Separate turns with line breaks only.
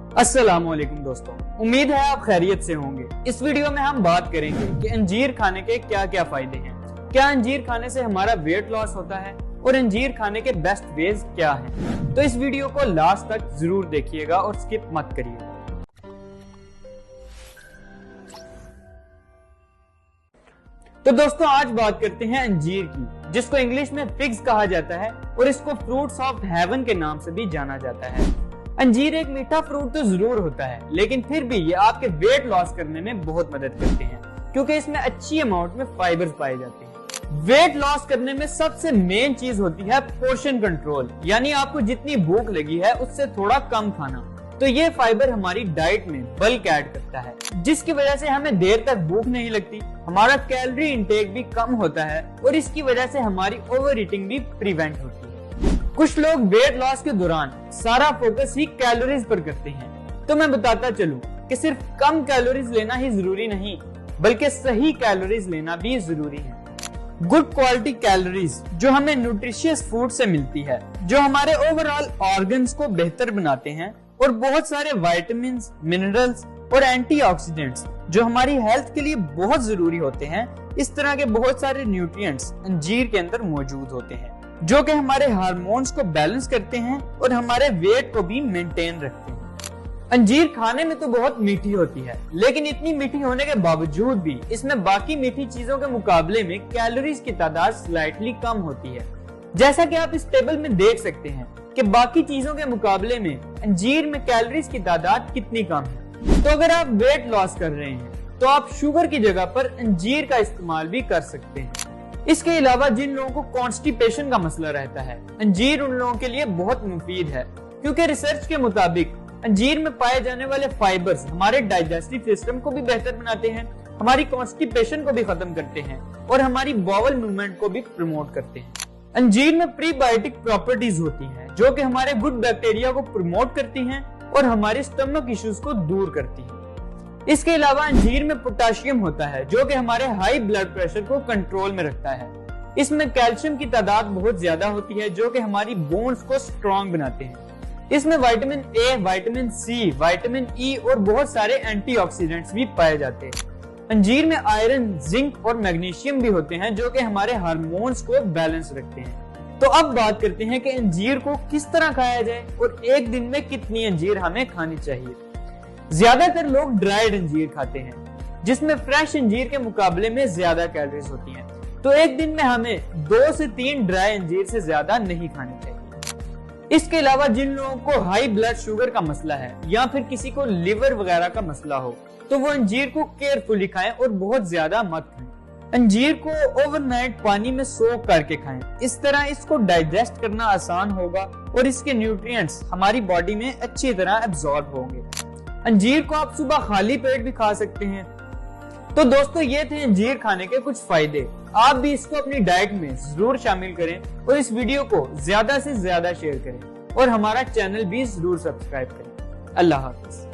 अस्सलामुअलैकुम दोस्तों, उम्मीद है आप खैरियत से होंगे। इस वीडियो में हम बात करेंगे कि अंजीर खाने के क्या क्या फायदे हैं, क्या अंजीर खाने से हमारा वेट लॉस होता है और अंजीर खाने के बेस्ट वेज क्या हैं। तो इस वीडियो को लास्ट तक जरूर देखिएगा और स्किप मत करिएगा। तो दोस्तों आज बात करते हैं अंजीर की, जिसको इंग्लिश में फिग्स कहा जाता है और इसको फ्रूट्स ऑफ हेवन के नाम से भी जाना जाता है। अंजीर एक मीठा फ्रूट तो जरूर होता है, लेकिन फिर भी ये आपके वेट लॉस करने में बहुत मदद करते हैं, क्योंकि इसमें अच्छी अमाउंट में फाइबर्स पाए जाते हैं। वेट लॉस करने में सबसे मेन चीज होती है पोर्शन कंट्रोल, यानी आपको जितनी भूख लगी है उससे थोड़ा कम खाना। तो ये फाइबर हमारी डाइट में बल्क ऐड करता है, जिसकी वजह से हमें देर तक भूख नहीं लगती, हमारा कैलोरी इंटेक भी कम होता है और इसकी वजह से हमारी ओवर ईटिंग भी प्रिवेंट होती है। कुछ लोग वेट लॉस के दौरान सारा फोकस ही कैलोरीज पर करते हैं, तो मैं बताता चलूं कि सिर्फ कम कैलोरीज लेना ही जरूरी नहीं, बल्कि सही कैलोरीज लेना भी जरूरी है। गुड क्वालिटी कैलोरीज जो हमें न्यूट्रिशियस फूड से मिलती है, जो हमारे ओवरऑल ऑर्गन्स को बेहतर बनाते हैं, और बहुत सारे विटामिन, मिनरल्स और एंटीऑक्सीडेंट्स जो हमारी हेल्थ के लिए बहुत जरूरी होते हैं। इस तरह के बहुत सारे न्यूट्रिएंट्स अंजीर के अंदर मौजूद होते हैं, जो कि हमारे हार्मोन्स को बैलेंस करते हैं और हमारे वेट को भी मेंटेन रखते हैं। अंजीर खाने में तो बहुत मीठी होती है, लेकिन इतनी मीठी होने के बावजूद भी इसमें बाकी मीठी चीजों के मुकाबले में कैलोरीज की तादाद स्लाइटली कम होती है। जैसा कि आप इस टेबल में देख सकते हैं कि बाकी चीजों के मुकाबले में अंजीर में कैलोरीज की तादाद कितनी कम है। तो अगर आप वेट लॉस कर रहे हैं तो आप शुगर की जगह पर अंजीर का इस्तेमाल भी कर सकते हैं। इसके अलावा जिन लोगों को कॉन्स्टिपेशन का मसला रहता है, अंजीर उन लोगों के लिए बहुत मुफीद है, क्योंकि रिसर्च के मुताबिक अंजीर में पाए जाने वाले फाइबर्स हमारे डाइजेस्टिव सिस्टम को भी बेहतर बनाते हैं, हमारी कॉन्स्टिपेशन को भी खत्म करते हैं और हमारी बाउल मूवमेंट को भी प्रमोट करते हैं। अंजीर में प्रीबायोटिक प्रॉपर्टीज होती हैं, जो कि हमारे गुड बैक्टीरिया को प्रमोट करती हैं और हमारे स्टमक इश्यूज को दूर करती हैं। इसके अलावा अंजीर में पोटेशियम होता है, जो कि हमारे हाई ब्लड प्रेशर को कंट्रोल में रखता है। इसमें कैल्शियम की तादाद बहुत ज्यादा होती है, जो कि हमारी बोन्स को स्ट्रॉन्ग बनाते हैं। इसमें vitamin A, vitamin C, vitamin E और बहुत सारे एंटीऑक्सीडेंट्स भी पाए जाते हैं। अंजीर में आयरन, जिंक और मैग्नीशियम भी होते हैं, जो कि हमारे हार्मोन्स को बैलेंस रखते हैं। तो अब बात करते हैं कि अंजीर को किस तरह खाया जाए और एक दिन में कितनी अंजीर हमें खानी चाहिए। ज्यादातर लोग ड्राइड अंजीर खाते हैं, जिसमें फ्रेश अंजीर के मुकाबले में ज्यादा कैलोरीज होती हैं। तो एक दिन में हमें 2 से 3 ड्राई अंजीर से ज्यादा नहीं खानी चाहिए। इसके अलावा जिन लोगों को हाई ब्लड शुगर का मसला है या फिर किसी को लिवर वगैरह का मसला हो, तो वो अंजीर को केयरफुली खाएं और बहुत ज्यादा मत खाएं। अंजीर को ओवरनाइट पानी में सोक करके खाएं, इस तरह इसको डाइजेस्ट करना आसान होगा और इसके न्यूट्रिएंट्स हमारी बॉडी में अच्छी तरह एब्जॉर्ब होंगे। अंजीर को आप सुबह खाली पेट भी खा सकते हैं। तो दोस्तों ये थे अंजीर खाने के कुछ फायदे। आप भी इसको अपनी डाइट में जरूर शामिल करें और इस वीडियो को ज्यादा से ज्यादा शेयर करें और हमारा चैनल भी जरूर सब्सक्राइब करें। अल्लाह हाफिज।